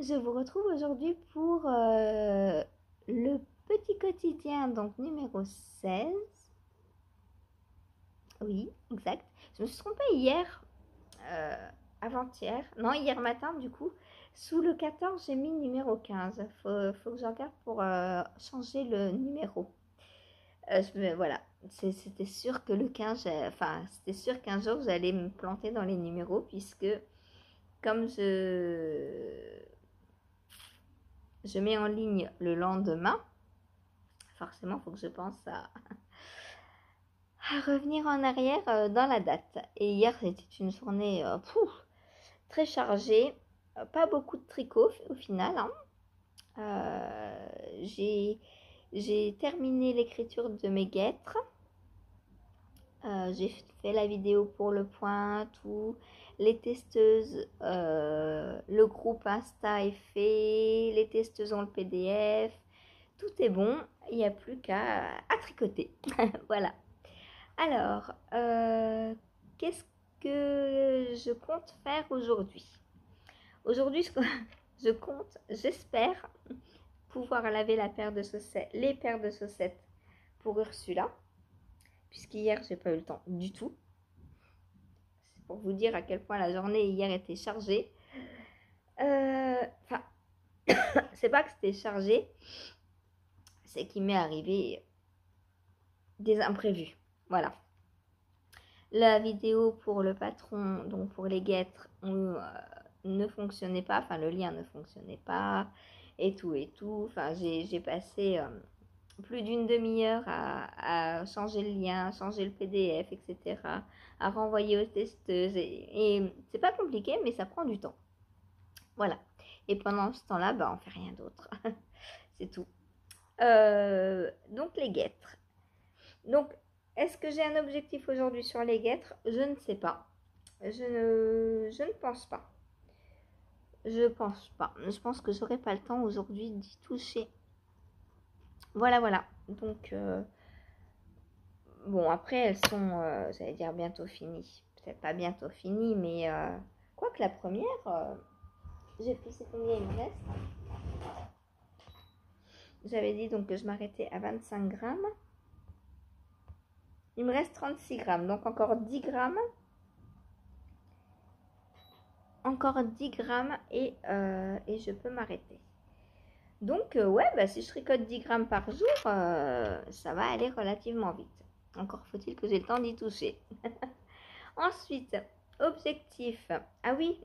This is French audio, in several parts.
Je vous retrouve aujourd'hui pour le petit quotidien, donc numéro 16. Oui, exact. Je me suis trompée hier, euh, avant-hier, non, hier matin du coup. Sous le 14, j'ai mis numéro 15. Faut que je regarde pour changer le numéro. Voilà, c'était sûr que le 15, enfin, c'était sûr qu'un jour j'allais me planter dans les numéros puisque comme je mets en ligne le lendemain, forcément, il faut que je pense à revenir en arrière dans la date. Et hier, c'était une journée très chargée. Pas beaucoup de tricot au final, hein. J'ai terminé l'écriture de mes guêtres. J'ai fait la vidéo pour le point, tout. Les testeuses, le groupe Insta est fait. Les testeuses ont le PDF. Tout est bon. Il n'y a plus qu'à tricoter. Voilà. Alors, qu'est-ce que je compte faire aujourd'hui? Aujourd'hui, je compte, j'espère, pouvoir laver les paires de chaussettes pour Ursula, puisqu'hier, j'ai pas eu le temps du tout. C'est pour vous dire à quel point la journée hier était chargée. Enfin, c'est pas que c'était chargé, c'est qu'il m'est arrivé des imprévus. Voilà. La vidéo pour le patron, donc pour les guêtres, ne fonctionnait pas, enfin le lien ne fonctionnait pas, et tout et tout. Enfin, j'ai passé plus d'une demi-heure à changer le lien, changer le PDF, etc., à renvoyer aux testeuses. Et c'est pas compliqué, mais ça prend du temps. Voilà. Et pendant ce temps-là, bah, on fait rien d'autre. C'est tout. Donc les guêtres. Donc, est-ce que j'ai un objectif aujourd'hui sur les guêtres? Je ne sais pas. Je ne pense pas. Je pense pas. Je pense que j'aurai pas le temps aujourd'hui d'y toucher. Voilà, voilà. Donc, bon, après, elles sont, j'allais dire bientôt finies. Peut-être pas bientôt finies, mais quoique la première, j'ai pesé combien il me reste. J'avais dit donc que je m'arrêtais à 25 grammes. Il me reste 36 grammes, donc encore 10 grammes. Encore 10 grammes et je peux m'arrêter. Donc, ouais, bah, si je tricote 10 grammes par jour, ça va aller relativement vite. Encore faut-il que j'ai le temps d'y toucher. Ensuite, objectif. Ah oui,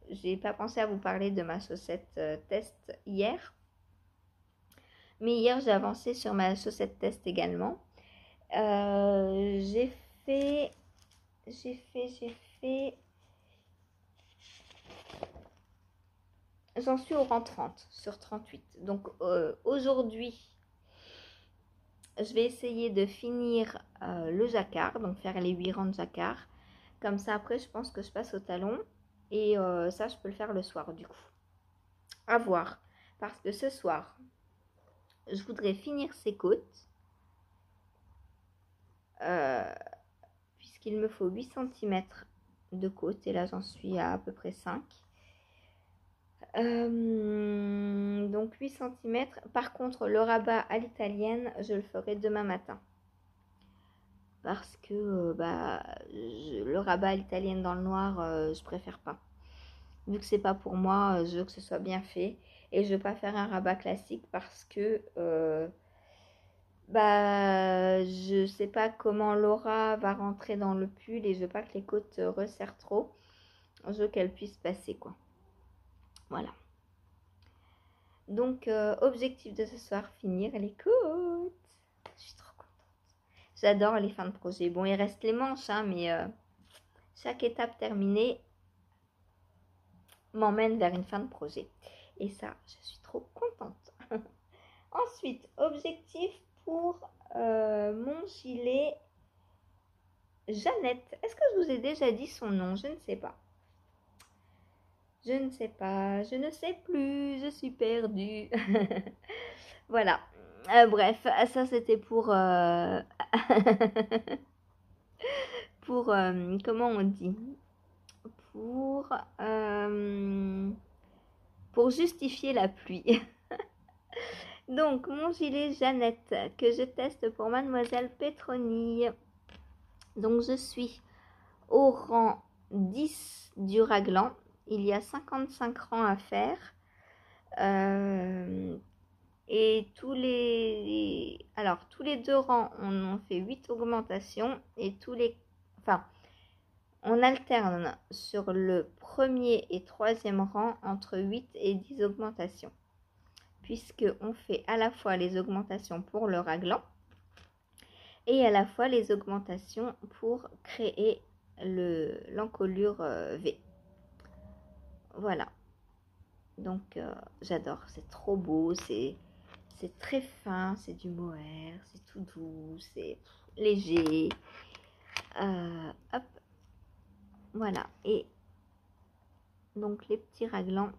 j'ai pas pensé à vous parler de ma chaussette test hier. Mais hier, j'ai avancé sur ma chaussette test également. J'ai fait. J'en suis au rang 30 sur 38. Donc aujourd'hui, je vais essayer de finir le jacquard, donc faire les 8 rangs de jacquard. Comme ça, après, je pense que je passe au talon. Et ça, je peux le faire le soir, du coup. À voir. Parce que ce soir, je voudrais finir ces côtes. Puisqu'il me faut 8 cm de côte. Et là, j'en suis à peu près 5. Donc 8 cm. Par contre, le rabat à l'italienne, je le ferai demain matin. Parce que le rabat à l'italienne dans le noir, je préfère pas. Vu que c'est pas pour moi, je veux que ce soit bien fait. Et je veux pas faire un rabat classique parce que je sais pas comment Laura va rentrer dans le pull et je veux pas que les côtes resserrent trop. Je veux qu'elle puisse passer, quoi. Voilà. Donc, objectif de ce soir, finir les côtes. Je suis trop contente. J'adore les fins de projet. Bon, il reste les manches, hein, mais chaque étape terminée m'emmène vers une fin de projet. Et ça, je suis trop contente. Ensuite, objectif pour mon gilet Jeannette. Est-ce que je vous ai déjà dit son nom? Je ne sais pas. Je ne sais pas, je ne sais plus, je suis perdue. Voilà. Bref, ça c'était pour pour comment on dit? Pour pour justifier la pluie. Donc, mon gilet Jeannette que je teste pour Mademoiselle Pétronille. Donc, je suis au rang 10 du raglan. Il y a 55 rangs à faire. Et tous les 2 rangs, on fait 8 augmentations. Et on alterne sur le premier et troisième rang entre 8 et 10 augmentations. Puisqu'on fait à la fois les augmentations pour le raglan et à la fois les augmentations pour créer l'encolure V. Voilà. Donc j'adore, c'est trop beau, c'est très fin, c'est du mohair, c'est tout doux, c'est léger. Hop, voilà. Et donc les petits raglans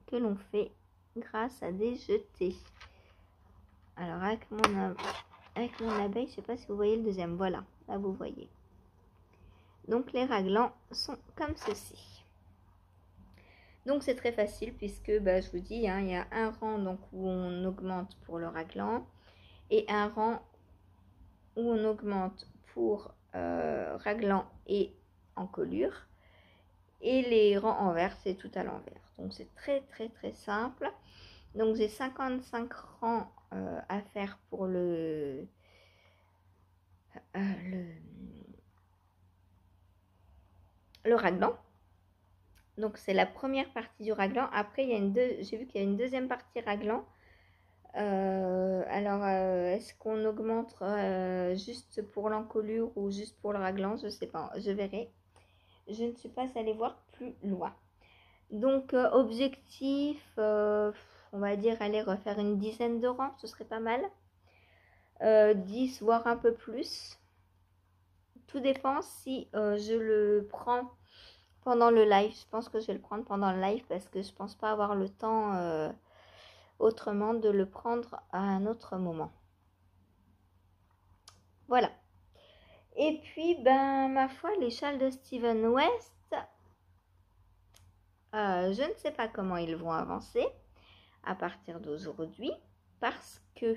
que l'on fait grâce à des jetés. Alors avec mon abeille, je sais pas si vous voyez le deuxième, voilà, là vous voyez. Donc les raglans sont comme ceci. Donc c'est très facile puisque je vous dis, il y a un rang donc, où on augmente pour le raglan et un rang où on augmente pour raglan et encolure. Et les rangs envers, c'est tout à l'envers. Donc c'est très très très simple. Donc j'ai 55 rangs à faire pour le raglan. Donc c'est la première partie du raglan. Après, j'ai vu qu'il y a une deuxième partie raglan. Est-ce qu'on augmente juste pour l'encolure ou juste pour le raglan? Je sais pas, je verrai. Je ne suis pas allée voir plus loin. Donc objectif, on va dire aller refaire une dizaine de rangs, ce serait pas mal. 10 voire un peu plus. Tout dépend si je le prends pendant le live. Je pense que je vais le prendre pendant le live parce que je pense pas avoir le temps autrement de le prendre à un autre moment. Voilà. Et puis, ma foi, les châles de Steven West, je ne sais pas comment ils vont avancer à partir d'aujourd'hui parce que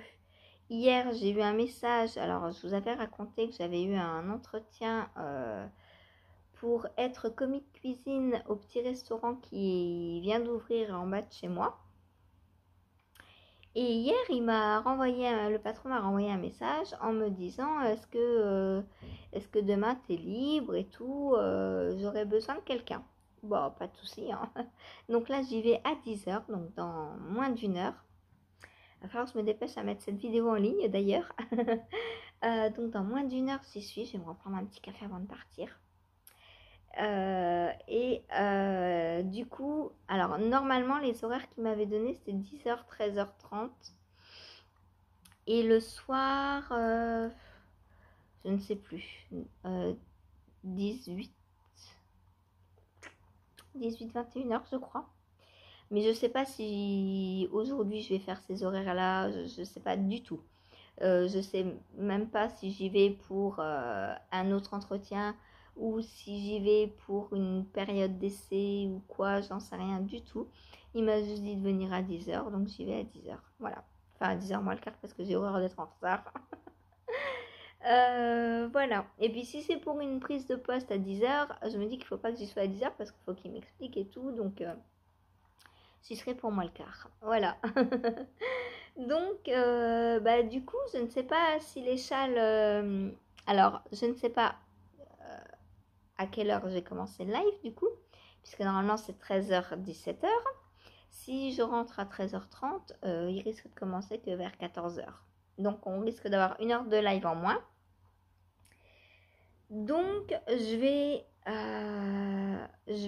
hier, j'ai eu un message. Alors, je vous avais raconté que j'avais eu un entretien pour être commis de cuisine au petit restaurant qui vient d'ouvrir en bas de chez moi. Et hier, le patron m'a renvoyé un message en me disant est-ce que demain tu es libre et tout, j'aurais besoin de quelqu'un. Bon, pas de souci. Hein. Donc là, j'y vais à 10h, donc dans moins d'une heure. Il va falloir que je me dépêche à mettre cette vidéo en ligne d'ailleurs. Donc dans moins d'une heure, j'y suis. Je vais me reprendre un petit café avant de partir. Du coup, alors normalement les horaires qu'il m'avait donné c'était 10h, 13h30 et le soir, je ne sais plus, 18, 21h je crois. Mais je sais pas si aujourd'hui je vais faire ces horaires là, je sais pas du tout. Je sais même pas si j'y vais pour un autre entretien ou si j'y vais pour une période d'essai ou quoi, j'en sais rien du tout. Il m'a juste dit de venir à 10h, donc j'y vais à 10h. Voilà. Enfin, à 10h moins le quart parce que j'ai horreur d'être en retard. Voilà. Et puis si c'est pour une prise de poste à 10h, je me dis qu'il faut pas que j'y sois à 10h parce qu'il faut qu'il m'explique et tout. Donc, ce serait pour moi le quart. Voilà. Donc, du coup, je ne sais pas si les châles... alors, je ne sais pas à quelle heure j'ai commencé le live, du coup, puisque normalement, c'est 13h, 17h. Si je rentre à 13h30, il risque de commencer que vers 14h. Donc, on risque d'avoir 1 heure de live en moins. Donc, je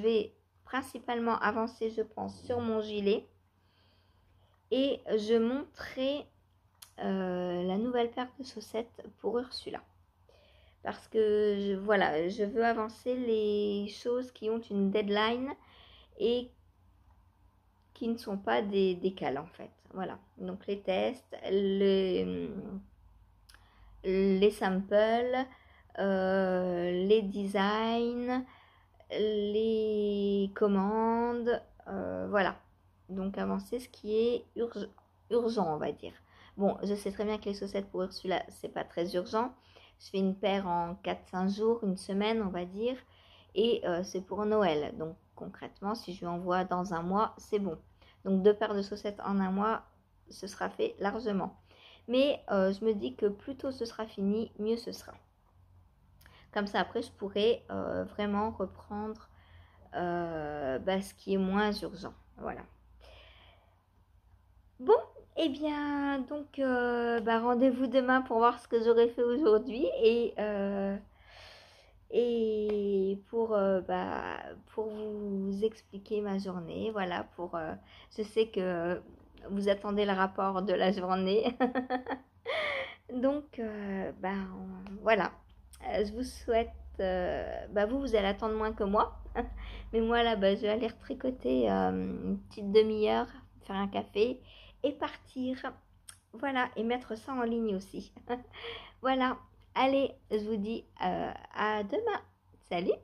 vais principalement avancer, je pense, sur mon gilet. Et je montrerai la nouvelle paire de chaussettes pour Ursula. Parce que je veux avancer les choses qui ont une deadline et qui ne sont pas des décales en fait. Voilà, donc les tests, les samples, les designs, les commandes, voilà. Donc avancer ce qui est urgent, on va dire. Bon, je sais très bien que les chaussettes pour Ursula, c'est pas très urgent. Je fais une paire en 4-5 jours, une semaine, on va dire. Et c'est pour Noël. Donc concrètement, si je lui envoie dans un mois, c'est bon. Donc 2 paires de chaussettes en un mois, ce sera fait largement. Mais je me dis que plus tôt ce sera fini, mieux ce sera. Comme ça, après, je pourrai vraiment reprendre ce qui est moins urgent. Voilà. Bon, eh bien, donc, rendez-vous demain pour voir ce que j'aurais fait aujourd'hui et pour vous expliquer ma journée. Voilà, je sais que vous attendez le rapport de la journée. Donc, voilà. Je vous souhaite, vous allez attendre moins que moi. Mais moi, là, je vais aller tricoter une petite demi-heure, faire un café et partir. Voilà, et mettre ça en ligne aussi. Voilà, allez, je vous dis à demain. Salut!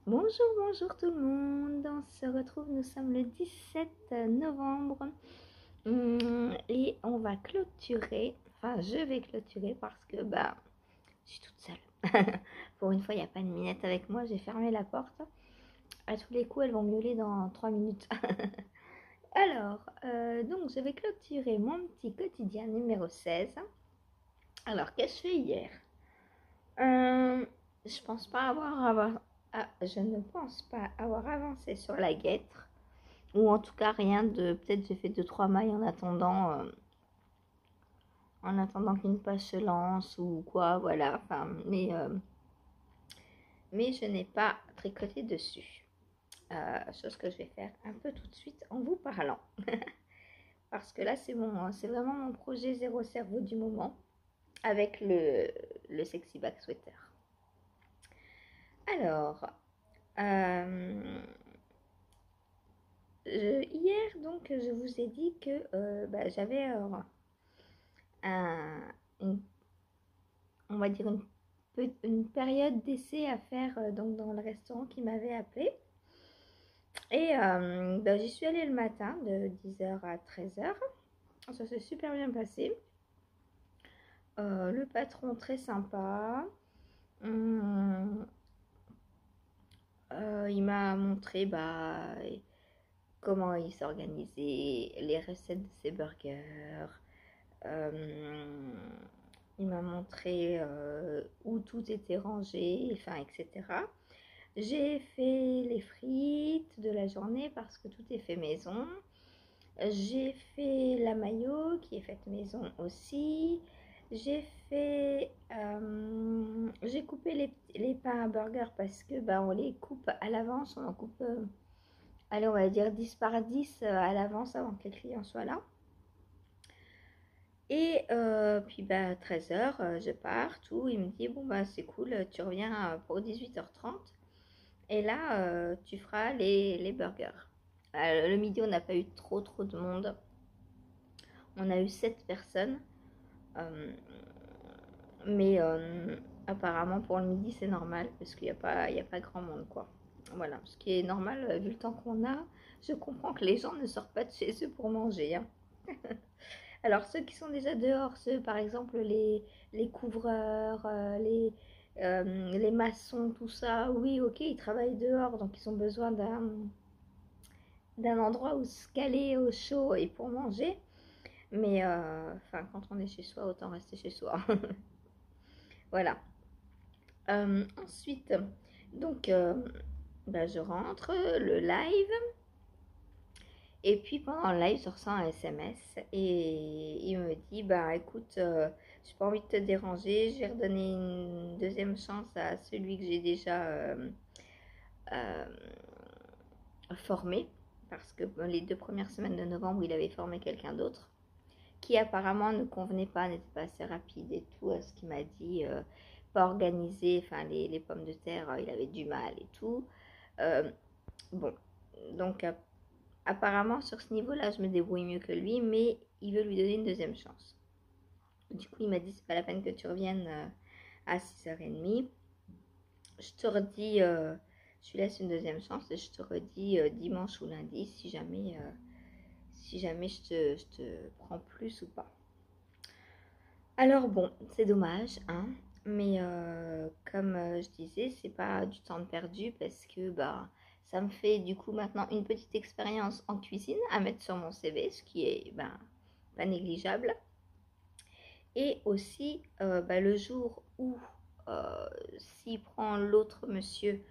Bonjour, bonjour tout le monde. On se retrouve, nous sommes le 17 novembre. Et on va clôturer. Enfin, je vais clôturer parce que je suis toute seule. Pour une fois, il n'y a pas de minette avec moi. J'ai fermé la porte. À tous les coups, elles vont miauler dans 3 minutes. Alors, donc je vais clôturer mon petit quotidien numéro 16. Alors, qu'est-ce que je fais hier? Je pense pas je ne pense pas avoir avancé sur la guêtre. Ou en tout cas, rien de... Peut-être j'ai fait 2-3 mailles en attendant qu'une page se lance ou quoi, voilà. Enfin, mais je n'ai pas tricoté dessus. Chose que je vais faire un peu tout de suite en vous parlant. Parce que là, c'est vraiment mon projet zéro cerveau du moment avec le sexy back sweater. Alors, hier, donc, je vous ai dit que j'avais on va dire une période d'essai à faire donc dans le restaurant qui m'avait appelé. Et j'y suis allée le matin de 10h à 13h. Ça s'est super bien passé. Le patron très sympa. Il m'a montré comment il s'organisait, les recettes de ses burgers. Il m'a montré où tout était rangé, enfin, etc. J'ai fait les frites de la journée parce que tout est fait maison. J'ai fait la mayo qui est faite maison aussi. J'ai coupé les pains à burger parce que on les coupe à l'avance. On en coupe, allez, on va dire 10 par 10 à l'avance avant que les clients soient là. Et puis 13h, je pars, tout. Il me dit, bon, c'est cool, tu reviens pour 18h30. Et là, tu feras les burgers. Le midi, on n'a pas eu trop de monde. On a eu 7 personnes. Mais apparemment, pour le midi, c'est normal. Parce qu'il n'y a pas grand monde, quoi. Voilà, ce qui est normal, vu le temps qu'on a. Je comprends que les gens ne sortent pas de chez eux pour manger. Hein. Alors, ceux qui sont déjà dehors, ceux, par exemple, les couvreurs, les maçons, tout ça, oui, ok, ils travaillent dehors, donc ils ont besoin d'un endroit où se caler au chaud et pour manger. Mais quand on est chez soi, autant rester chez soi. Voilà. Ensuite, donc, je rentre, le live. Et puis pendant le live, je reçois un SMS et il me dit, écoute, j'ai pas envie de te déranger, je vais redonner une deuxième chance à celui que j'ai déjà formé. Parce que les 2 premières semaines de novembre, il avait formé quelqu'un d'autre qui apparemment ne convenait pas, n'était pas assez rapide et tout, ce qu'il m'a dit, pas organisé, enfin les pommes de terre, il avait du mal et tout. Bon, donc apparemment sur ce niveau-là, je me débrouille mieux que lui, mais il veut lui donner une deuxième chance. Du coup, il m'a dit, c'est pas la peine que tu reviennes à 6h30. Je te redis je lui laisse une deuxième chance et je te redis dimanche ou lundi si jamais, je te prends plus ou pas. Alors bon, c'est dommage, hein, mais comme je disais, c'est pas du temps de perdu parce que bah ça me fait du coup maintenant une petite expérience en cuisine à mettre sur mon CV, ce qui est ben, pas négligeable. Et aussi, bah, le jour où, s'il prend l'autre monsieur,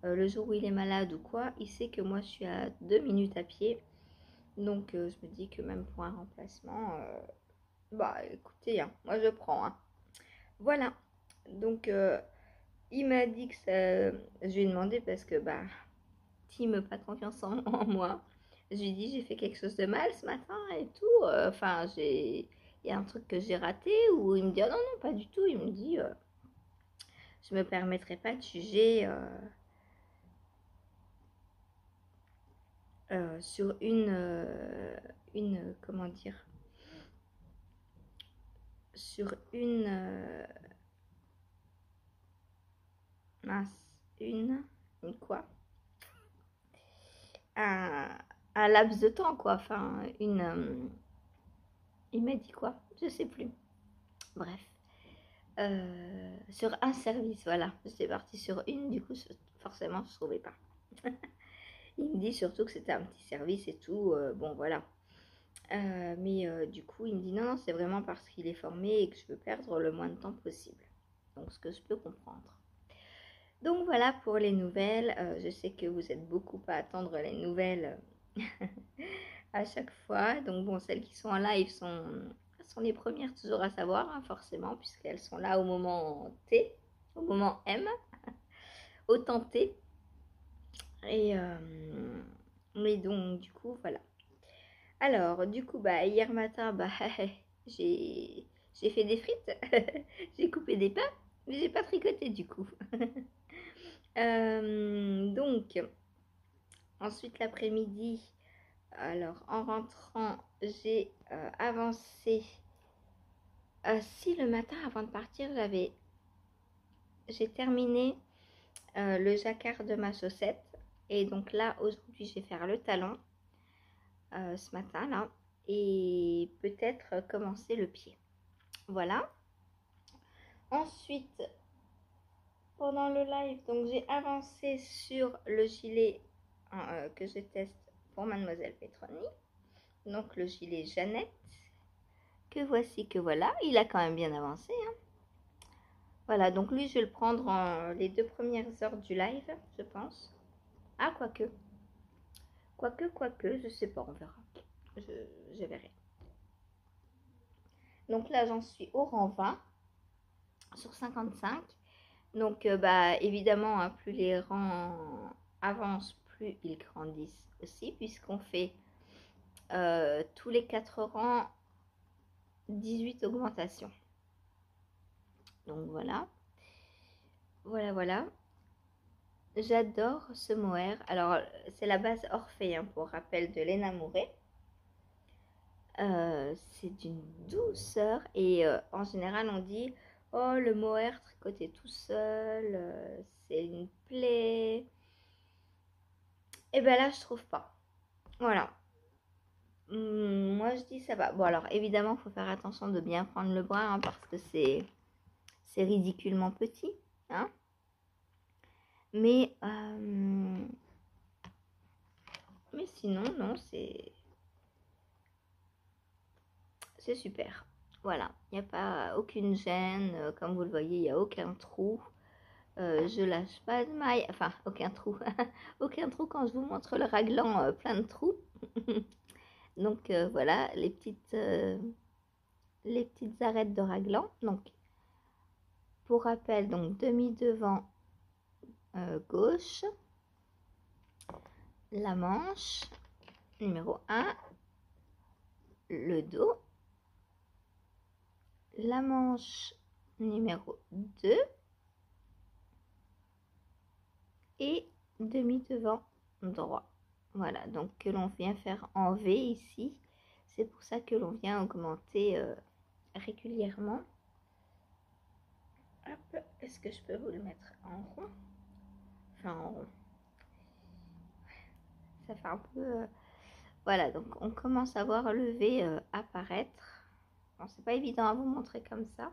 le jour où il est malade ou quoi, il sait que moi je suis à 2 minutes à pied. Donc je me dis que même pour un remplacement, bah écoutez, hein, moi je prends. Hein. Voilà. Donc il m'a dit que ça. Je lui ai demandé parce que bah, Tim pas confiance en moi. Je lui ai dit j'ai fait quelque chose de mal ce matin et tout. Enfin, il y a un truc que j'ai raté ou il me dit ah non, non, pas du tout. Il me dit je me permettrai pas de juger sur comment dire, sur mince, une quoi, un, un laps de temps quoi, enfin il m'a dit quoi, je sais plus. Bref, sur un service, voilà, j'étais partie sur une, du coup forcément je trouvais pas. Il me dit surtout que c'était un petit service et tout, bon voilà. Mais du coup, il me dit non, non, c'est vraiment parce qu'il est formé et que je veux perdre le moins de temps possible. Donc, ce que je peux comprendre. Donc, voilà pour les nouvelles. Je sais que vous êtes beaucoup à attendre les nouvelles à chaque fois. Donc, bon, celles qui sont en live sont les premières toujours à savoir, hein, forcément, puisqu'elles sont là au moment T, au moment M, au temps T. Et, mais donc, du coup, voilà. Alors, du coup, bah, hier matin, bah, j'ai fait des frites, j'ai coupé des pains, mais j'ai pas tricoté du coup. Donc, ensuite l'après-midi, alors en rentrant, j'ai avancé. Si le matin, avant de partir, j'ai terminé le jacquard de ma chaussette. Et donc là, aujourd'hui, je vais faire le talon ce matin là. Et peut-être commencer le pied. Voilà. Ensuite, pendant le live, donc j'ai avancé sur le gilet que je teste pour Mademoiselle Petroni. Donc le gilet Jeannette, que voici, que voilà. Il a quand même bien avancé. Hein. Voilà, donc lui, je vais le prendre les 2 premières heures du live, je pense. Ah, quoique. Quoique, je sais pas, on verra. Je verrai. Donc là, j'en suis au rang 20 sur 55. Donc, bah, évidemment, hein, plus les rangs avancent, plus ils grandissent aussi, puisqu'on fait tous les 4 rangs 18 augmentations. Donc, voilà. Voilà. J'adore ce mohair. Alors, c'est la base Orphée, hein, pour rappel, de Léna Mouret. C'est d'une douceur et en général, on dit oh, le mohair tricoté tout seul, c'est une plaie. Et ben là, je trouve pas. Voilà. Moi, je dis ça va. Bon, alors évidemment, il faut faire attention de bien prendre le bras hein, parce que c'est ridiculement petit. Hein. Mais sinon, non, c'est super. Voilà. Il n'y a pas aucune gêne. Comme vous le voyez, il n'y a aucun trou. Je lâche pas de maille, enfin aucun trou, aucun trou quand je vous montre le raglan plein de trous. Donc voilà les petites arêtes de raglan. Donc pour rappel, donc demi devant gauche, la manche numéro 1, le dos, la manche numéro 2 et demi devant droit. Voilà, donc que l'on vient faire en V ici. C'est pour ça que l'on vient augmenter régulièrement. Hop, est-ce que je peux vous le mettre en rond? Enfin en rond. Ça fait un peu... Voilà, donc on commence à voir le V apparaître. Bon, c'est pas évident à vous montrer comme ça.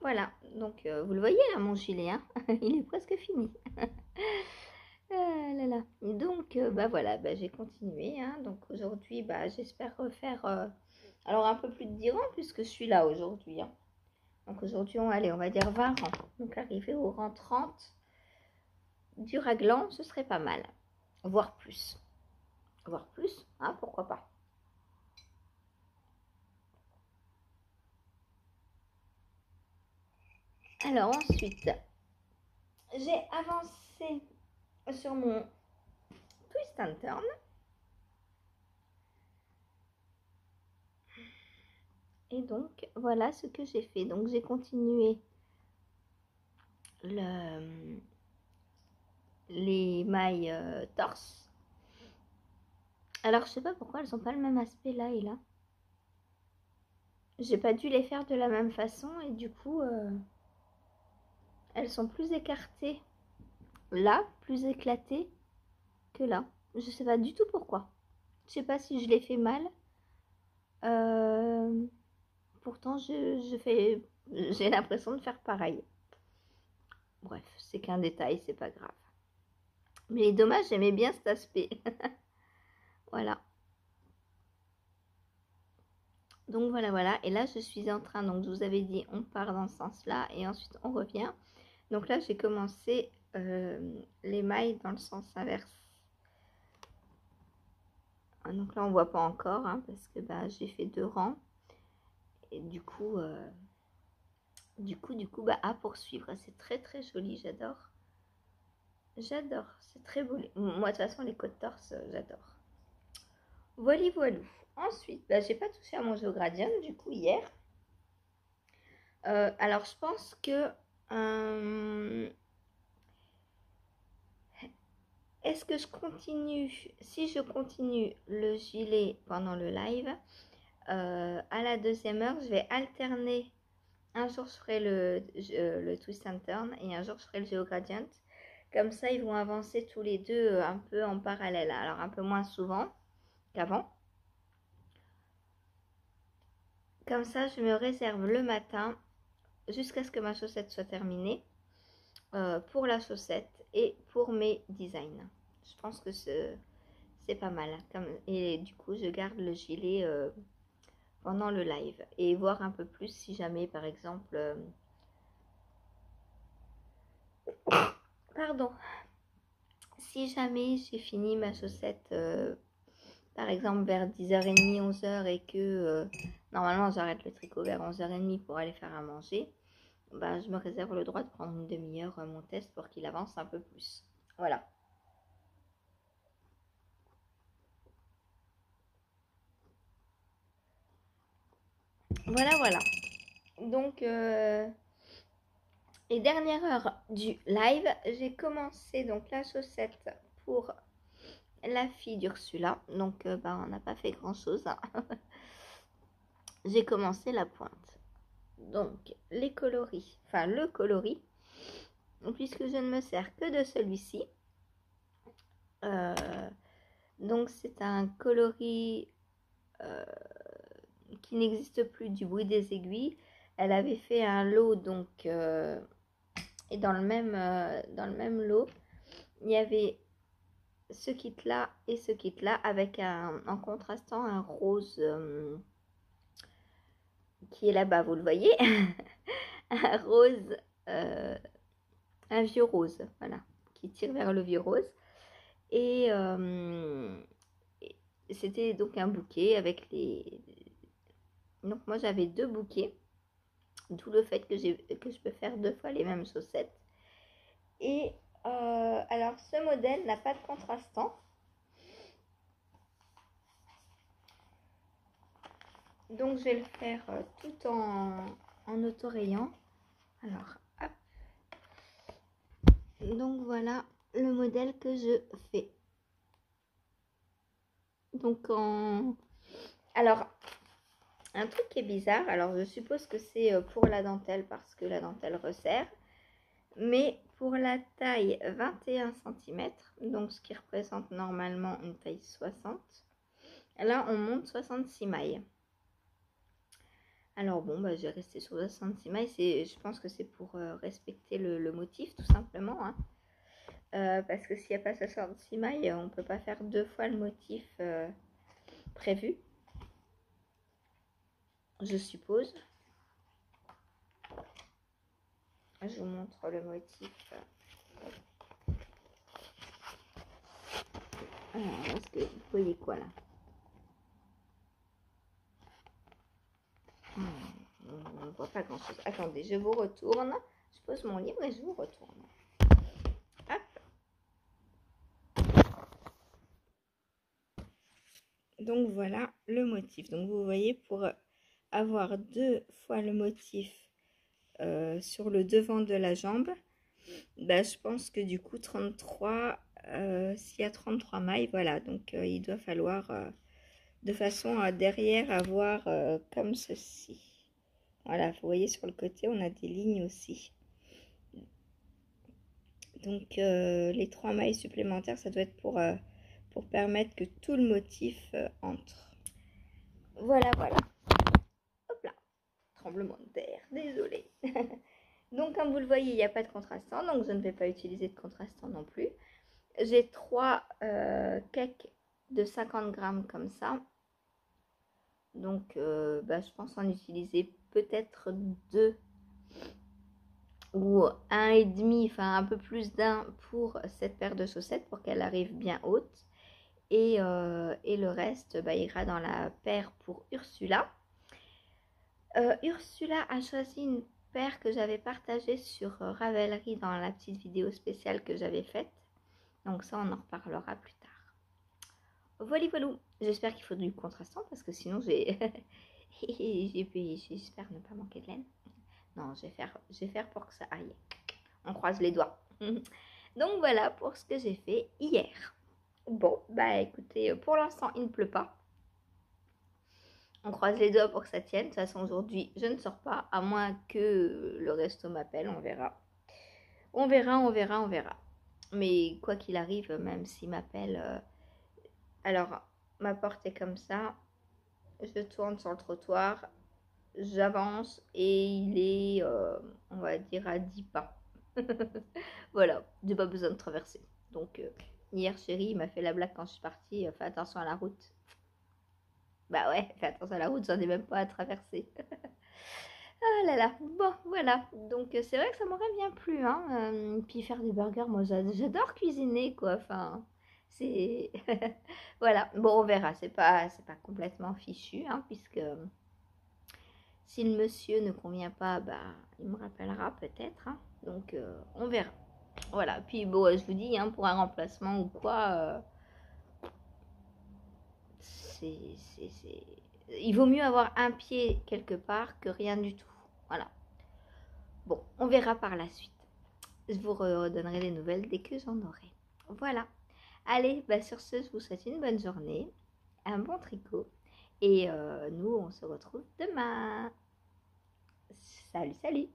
Voilà, donc vous le voyez là, mon gilet, hein. Il est presque fini. Ah là là. Donc, bah voilà, bah, j'ai continué, hein. Donc aujourd'hui, bah, j'espère refaire alors un peu plus de 10 rangs puisque je suis là aujourd'hui, hein. Donc aujourd'hui, on va dire 20 rangs. Donc arriver au rang 30 du raglan, ce serait pas mal. Voire plus. Voire plus, hein, pourquoi pas. Alors ensuite, j'ai avancé sur mon twist and turn. Et donc, voilà ce que j'ai fait. Donc, j'ai continué les mailles torse. Alors, je sais pas pourquoi elles n'ont pas le même aspect là et là. J'ai pas dû les faire de la même façon et du coup, elles sont plus écartées là, plus éclatées que là. Je sais pas du tout pourquoi. Je sais pas si je les fais mal. Pourtant, j'ai l'impression de faire pareil. Bref, c'est qu'un détail, c'est pas grave. Mais dommage, j'aimais bien cet aspect. Voilà. Donc voilà. Et là, je suis en train, donc je vous avais dit, on part dans ce sens-là et ensuite on revient. Donc là, j'ai commencé les mailles dans le sens inverse. Donc là, on voit pas encore, hein, parce que bah, j'ai fait 2 rangs. Et du coup, bah, à poursuivre. C'est très très joli, j'adore. J'adore, c'est très beau. Moi, de toute façon, les côtes torse, j'adore. Voilou. Ensuite, bah, j'ai pas touché à mon géogradient, du coup, hier. Alors, je pense que... est-ce que je continue? Si je continue le gilet pendant le live, à la 2e heure, je vais alterner. Un jour, je ferai le twist and turn et un jour, je ferai le géogradient. Comme ça, ils vont avancer tous les deux un peu en parallèle. Alors, un peu moins souvent qu'avant. Comme ça, je me réserve le matin jusqu'à ce que ma chaussette soit terminée pour la chaussette et pour mes designs. Je pense que c'est pas mal. Et du coup, je garde le gilet pendant le live et voir un peu plus si jamais, par exemple... pardon. Si jamais j'ai fini ma chaussette, par exemple, vers 10h30, 11h et que normalement j'arrête le tricot vers 11h30 pour aller faire à manger, bah, je me réserve le droit de prendre une demi-heure mon test pour qu'il avance un peu plus. Voilà. Voilà. Donc, les dernières heures du live, j'ai commencé donc la chaussette pour la fille d'Ursula. Donc, bah, on n'a pas fait grand-chose, hein. J'ai commencé la pointe. Donc, les coloris, enfin le coloris, puisque je ne me sers que de celui-ci. Donc, c'est un coloris qui n'existe plus, du bruit des aiguilles. Elle avait fait un lot, donc, et dans le même lot, il y avait ce kit-là et ce kit-là, avec en contrastant un rose qui est là-bas, vous le voyez. Un rose, un vieux rose, voilà, qui tire vers le vieux rose. Et c'était donc un bouquet avec les... Donc moi j'avais 2 bouquets, d'où le fait que je peux faire 2 fois les mêmes chaussettes. Et alors ce modèle n'a pas de contrastant. Donc je vais le faire tout en autorayant. Alors hop. Donc voilà le modèle que je fais. Donc alors un truc qui est bizarre, alors je suppose que c'est pour la dentelle parce que la dentelle resserre. Mais pour la taille 21 cm, donc ce qui représente normalement une taille 60, là on monte 66 mailles. Alors bon, bah, j'ai resté sur 66 mailles, je pense que c'est pour respecter le motif tout simplement. Hein. Parce que s'il n'y a pas 66 mailles, on ne peut pas faire 2 fois le motif prévu, je suppose. Je vous montre le motif. Alors, est-ce que vous voyez quoi là? On ne voit pas grand chose. Attendez, je vous retourne. Je pose mon livre et je vous retourne. Hop. Donc voilà le motif. Donc vous voyez, pour avoir 2 fois le motif sur le devant de la jambe, bah, je pense que du coup 33, s'il y a 33 mailles, voilà. Donc il doit falloir de façon à derrière avoir comme ceci. Voilà, vous voyez sur le côté, on a des lignes aussi. Donc les 3 mailles supplémentaires, ça doit être pour permettre que tout le motif entre. Voilà, voilà. Hop là, tremblement de terre, désolé. Donc comme vous le voyez, il n'y a pas de contrastant, donc je ne vais pas utiliser de contrastant non plus. J'ai 3 cakes de 50 grammes comme ça. Donc bah, je pense en utiliser peut-être 2 ou 1,5, enfin un peu plus d'1 pour cette paire de chaussettes pour qu'elle arrive bien haute. Et le reste bah, ira dans la paire pour Ursula. Ursula a choisi une paire que j'avais partagée sur Ravelry dans la petite vidéo spéciale que j'avais faite. Donc ça, on en reparlera plus tard. Voilà, voilà. J'espère qu'il faut du contrastant parce que sinon j'espère ne pas manquer de laine. Non, je vais faire pour que ça aille. On croise les doigts. Donc voilà pour ce que j'ai fait hier. Bon, bah écoutez, pour l'instant il ne pleut pas. On croise les doigts pour que ça tienne. De toute façon, aujourd'hui, je ne sors pas, à moins que le resto m'appelle. On verra. On verra, on verra, on verra. Mais quoi qu'il arrive, même s'il m'appelle... Alors, ma porte est comme ça. Je tourne sur le trottoir. J'avance et il est, on va dire, à 10 pas. Voilà, j'ai pas besoin de traverser. Donc, hier, chérie, il m'a fait la blague quand je suis partie. Fais attention à la route. Bah ouais, fais attention à la route, j'en ai même pas à traverser. Ah là là, bon, voilà. Donc, c'est vrai que ça m'aurait bien plu, hein. Puis faire des burgers, moi, j'adore cuisiner, quoi. Enfin, c'est... Voilà, bon, on verra. C'est pas complètement fichu, hein, puisque si le monsieur ne convient pas, bah, il me rappellera peut-être, hein. Donc, on verra. Voilà, puis bon, je vous dis, hein, pour un remplacement ou quoi, il vaut mieux avoir un pied quelque part que rien du tout. Voilà. Bon, on verra par la suite. Je vous redonnerai des nouvelles dès que j'en aurai. Voilà. Allez, bah sur ce, je vous souhaite une bonne journée, un bon tricot. Et nous, on se retrouve demain. Salut, salut!